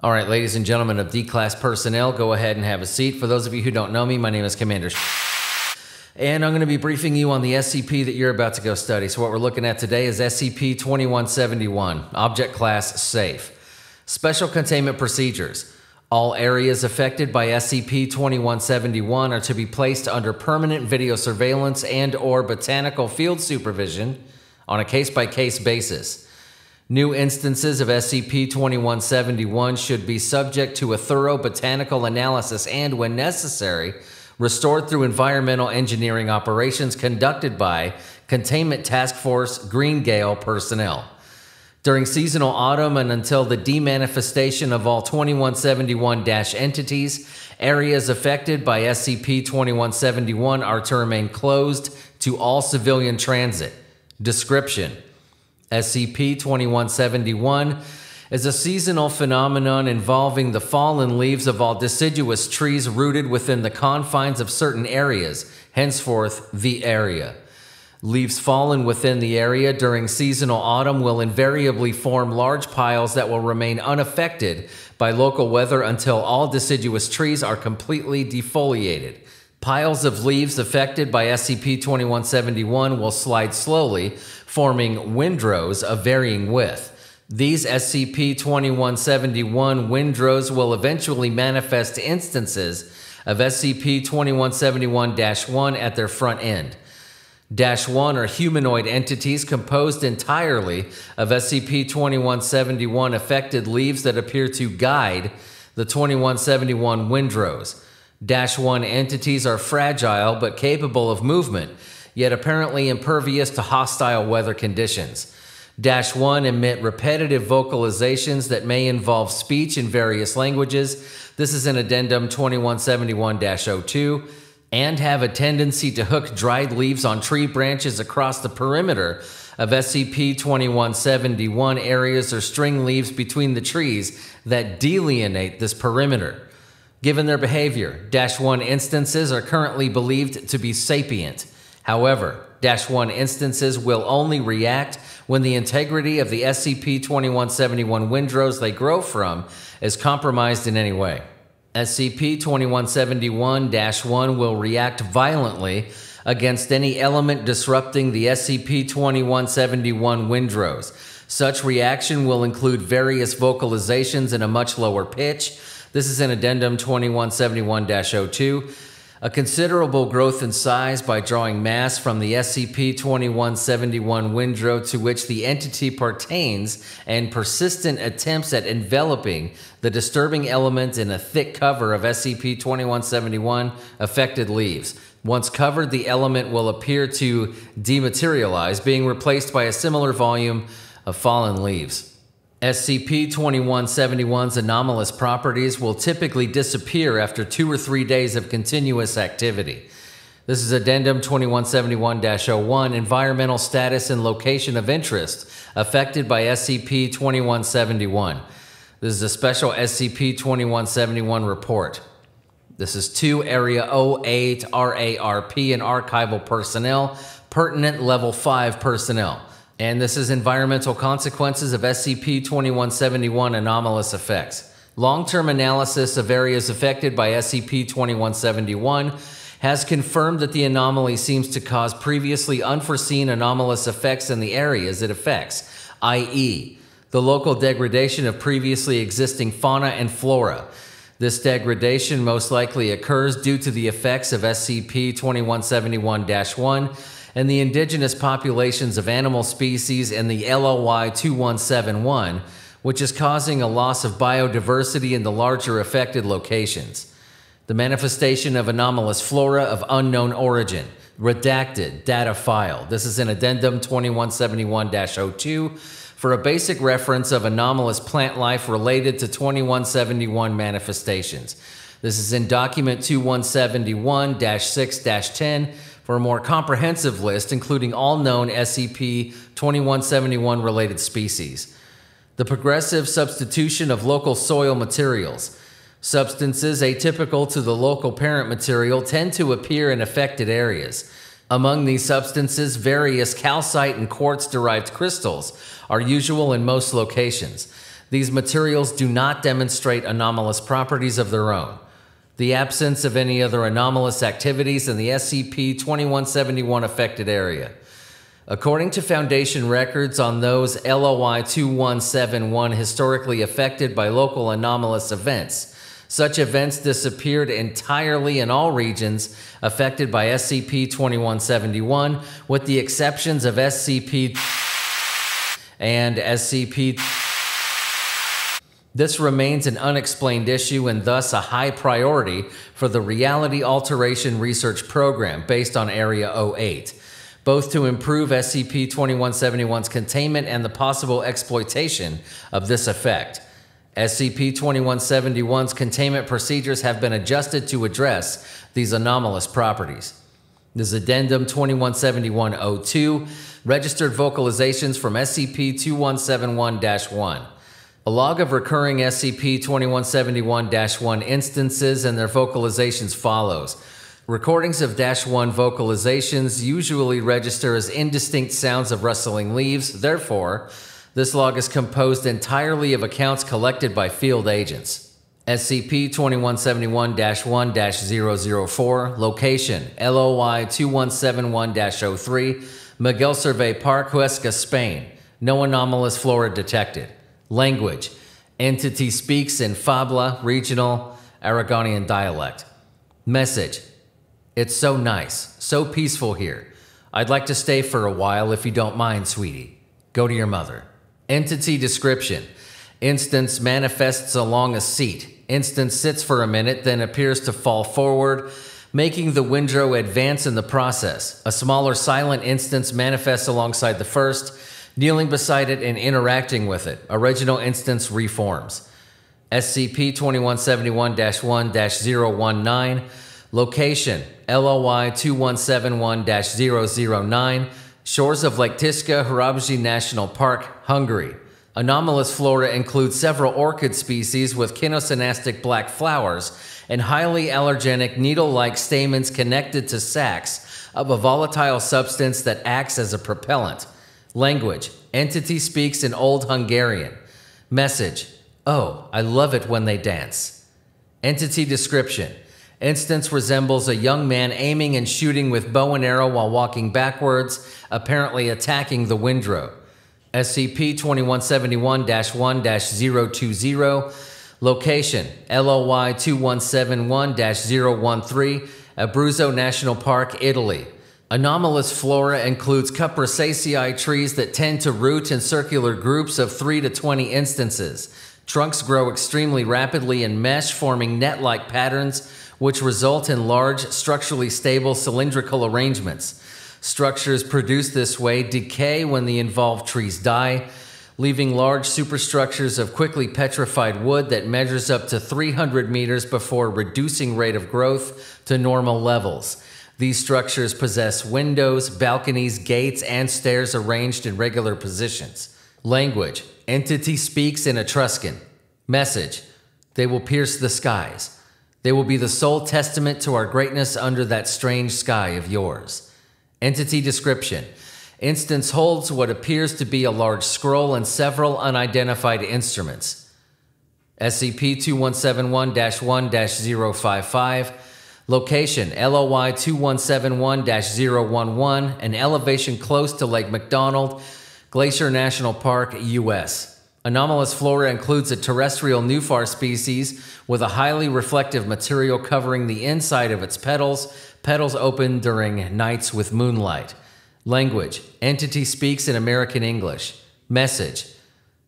All right, ladies and gentlemen of D-Class personnel, go ahead and have a seat. For those of you who don't know me, my name is Commander and I'm going to be briefing you on the SCP that you're about to go study. So what we're looking at today is SCP-2171, Object Class Safe. Special Containment Procedures. All areas affected by SCP-2171 are to be placed under permanent video surveillance and/or botanical field supervision on a case-by-case basis. New instances of SCP-2171 should be subject to a thorough botanical analysis and, when necessary, restored through environmental engineering operations conducted by Containment Task Force Green Gale personnel. During seasonal autumn and until the demanifestation of all 2171- entities, areas affected by SCP-2171 are to remain closed to all civilian transit. Description: SCP-2171 is a seasonal phenomenon involving the fallen leaves of all deciduous trees rooted within the confines of certain areas, henceforth the area. Leaves fallen within the area during seasonal autumn will invariably form large piles that will remain unaffected by local weather until all deciduous trees are completely defoliated. Piles of leaves affected by SCP-2171 will slide slowly, forming windrows of varying width. These SCP-2171 windrows will eventually manifest instances of SCP-2171-1 at their front end. -1 are humanoid entities composed entirely of SCP-2171 affected leaves that appear to guide the 2171 windrows. -1 entities are fragile but capable of movement, yet apparently impervious to hostile weather conditions. -1 emit repetitive vocalizations that may involve speech in various languages. This is in Addendum 2171-02, and have a tendency to hook dried leaves on tree branches across the perimeter of SCP-2171 areas or string leaves between the trees that delineate this perimeter. Given their behavior, -1 instances are currently believed to be sapient. However, -1 instances will only react when the integrity of the SCP-2171 windrows they grow from is compromised in any way. SCP-2171-1 will react violently against any element disrupting the SCP-2171 windrows. Such reaction will include various vocalizations in a much lower pitch. This is in Addendum 2171-02. A considerable growth in size by drawing mass from the SCP-2171 windrow to which the entity pertains, and persistent attempts at enveloping the disturbing element in a thick cover of SCP-2171 affected leaves. Once covered, the element will appear to dematerialize, being replaced by a similar volume of fallen leaves. SCP-2171's anomalous properties will typically disappear after 2 or 3 days of continuous activity. This is Addendum 2171-01, Environmental Status and Location of Interest affected by SCP-2171. This is a special SCP-2171 report. This is to Area 08 RARP and Archival Personnel, pertinent Level 5 personnel. And this is Environmental Consequences of SCP-2171 Anomalous Effects. Long-term analysis of areas affected by SCP-2171 has confirmed that the anomaly seems to cause previously unforeseen anomalous effects in the areas it affects, i.e., the local degradation of previously existing fauna and flora. This degradation most likely occurs due to the effects of SCP-2171-1 and the indigenous populations of animal species in the LOY-2171, which is causing a loss of biodiversity in the larger affected locations. The manifestation of anomalous flora of unknown origin. Redacted data file. This is in Addendum 2171-02 for a basic reference of anomalous plant life related to 2171 manifestations. This is in Document 2171-6-10 for a more comprehensive list, including all known SCP-2171 related species. The progressive substitution of local soil materials. Substances atypical to the local parent material tend to appear in affected areas. Among these substances, various calcite and quartz-derived crystals are usual in most locations. These materials do not demonstrate anomalous properties of their own. The absence of any other anomalous activities in the SCP-2171 affected area. According to Foundation records on those LOI 2171 historically affected by local anomalous events, such events disappeared entirely in all regions affected by SCP-2171, with the exceptions of SCP and SCP. This remains an unexplained issue and thus a high priority for the Reality Alteration Research Program based on Area 08, both to improve SCP-2171's containment and the possible exploitation of this effect. SCP-2171's containment procedures have been adjusted to address these anomalous properties. This is Addendum 2171-02, Registered Vocalizations from SCP-2171-1. A log of recurring SCP-2171-1 instances and their vocalizations follows. Recordings of -1 vocalizations usually register as indistinct sounds of rustling leaves. Therefore, this log is composed entirely of accounts collected by field agents. SCP-2171-1-004, location, LOI 2171-03, Miguel Survey Park, Huesca, Spain. No anomalous flora detected. Language, entity speaks in Fabla, regional, Aragonian dialect. Message, it's so nice, so peaceful here. I'd like to stay for a while if you don't mind, sweetie. Go to your mother. Entity description, instance manifests along a seat. Instance sits for a minute, then appears to fall forward, making the windrow advance in the process. A smaller silent instance manifests alongside the first, kneeling beside it and interacting with it. Original instance reforms. SCP-2171-1-019, location, LOI 2171-009, shores of Lake Tisza, Hrabsy National Park, Hungary. Anomalous flora includes several orchid species with kinosynastic black flowers and highly allergenic needle-like stamens connected to sacs of a volatile substance that acts as a propellant. Language, entity speaks in Old Hungarian. Message, oh, I love it when they dance. Entity description, instance resembles a young man aiming and shooting with bow and arrow while walking backwards, apparently attacking the windrow. SCP-2171-1-020, location, LOI 2171-013, Abruzzo National Park, Italy. Anomalous flora includes Cupressaceae trees that tend to root in circular groups of 3 to 20 instances. Trunks grow extremely rapidly and mesh, forming net-like patterns, which result in large, structurally stable cylindrical arrangements. Structures produced this way decay when the involved trees die, leaving large superstructures of quickly petrified wood that measures up to 300 meters before reducing rate of growth to normal levels. These structures possess windows, balconies, gates, and stairs arranged in regular positions. Language, entity speaks in Etruscan. Message, they will pierce the skies. They will be the sole testament to our greatness under that strange sky of yours. Entity description, instance holds what appears to be a large scroll and several unidentified instruments. SCP-2171-1-055, location, LOI 2171-011, an elevation close to Lake McDonald, Glacier National Park, U.S. Anomalous flora includes a terrestrial nufar species with a highly reflective material covering the inside of its petals, petals open during nights with moonlight. Language, entity speaks in American English. Message,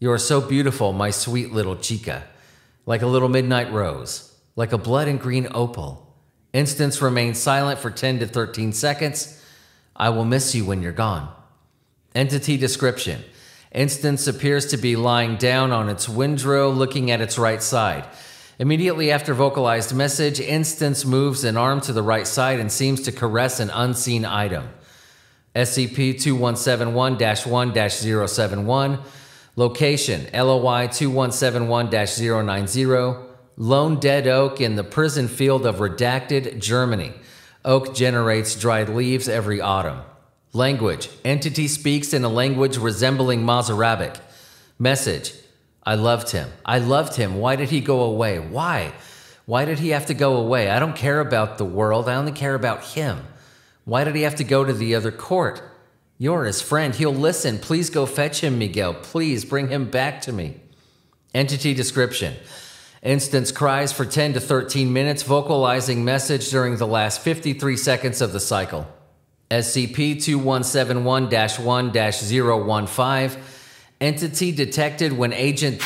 you are so beautiful, my sweet little chica. Like a little midnight rose, like a blood and green opal. Instance remains silent for 10 to 13 seconds. I will miss you when you're gone. Entity description, instance appears to be lying down on its windrow looking at its right side. Immediately after vocalized message, instance moves an arm to the right side and seems to caress an unseen item. SCP-2171-1-071, location, LOI 2171-090, lone dead oak in the prison field of Redacted, Germany. Oak generates dried leaves every autumn. Language, entity speaks in a language resembling Mozarabic. Message, I loved him. I loved him. Why did he go away? Why? Why did he have to go away? I don't care about the world. I only care about him. Why did he have to go to the other court? You're his friend. He'll listen. Please go fetch him, Miguel. Please bring him back to me. Entity description. Instance cries for 10 to 13 minutes, vocalizing message during the last 53 seconds of the cycle. SCP-2171-1-015. Entity detected when agent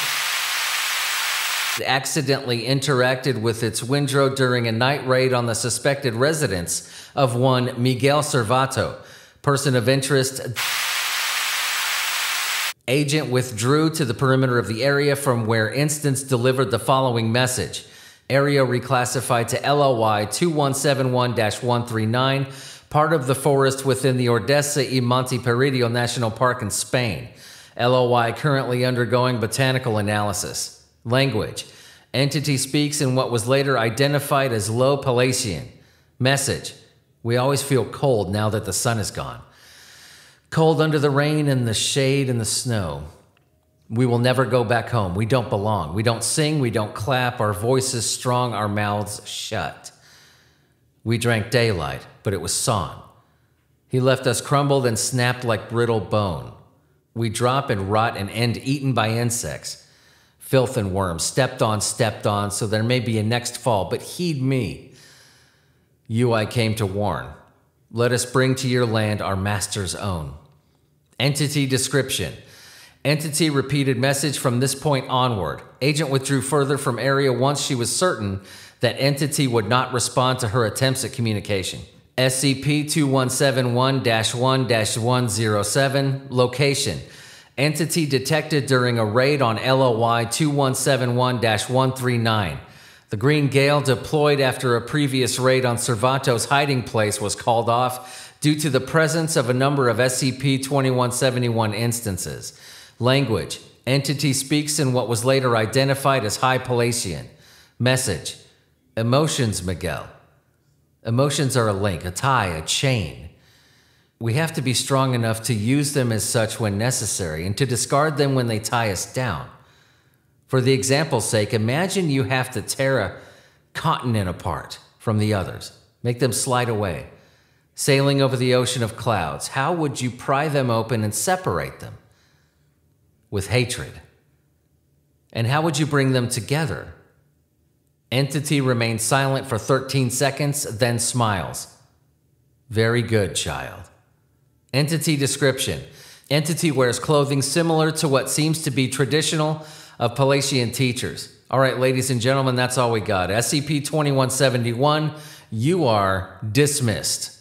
accidentally interacted with its Windrow during a night raid on the suspected residence of one Miguel Servato. Person of interest. Agent withdrew to the perimeter of the area from where instance delivered the following message. Area reclassified to LOI 2171-139, part of the forest within the Ordesa y Monteperillo National Park in Spain. LOI currently undergoing botanical analysis. Language. Entity speaks in what was later identified as Low Palatian. Message. We always feel cold now that the sun is gone. Cold under the rain and the shade and the snow. We will never go back home. We don't belong. We don't sing. We don't clap. Our voices strong. Our mouths shut. We drank daylight, but it was song. He left us crumbled and snapped like brittle bone. We drop and rot and end eaten by insects. Filth and worms, stepped on, so there may be a next fall, but heed me. You I came to warn. Let us bring to your land our master's own. Entity description. Entity repeated message from this point onward. Agent withdrew further from area once she was certain that entity would not respond to her attempts at communication. SCP-2171-1-107. Location. Entity detected during a raid on LOI 2171-139. The Green Gale deployed after a previous raid on Servato's hiding place was called off due to the presence of a number of SCP-2171 instances. Language. Entity speaks in what was later identified as High Palatian. Message. Emotions, Miguel. Emotions are a link, a tie, a chain. We have to be strong enough to use them as such when necessary and to discard them when they tie us down. For the example's sake, imagine you have to tear a continent apart from the others, make them slide away. Sailing over the ocean of clouds, how would you pry them open and separate them? With hatred. And how would you bring them together? Entity remains silent for 13 seconds, then smiles. Very good, child. Entity description. Entity wears clothing similar to what seems to be traditional of Palatian teachers. All right, ladies and gentlemen, that's all we got. SCP-2171, you are dismissed.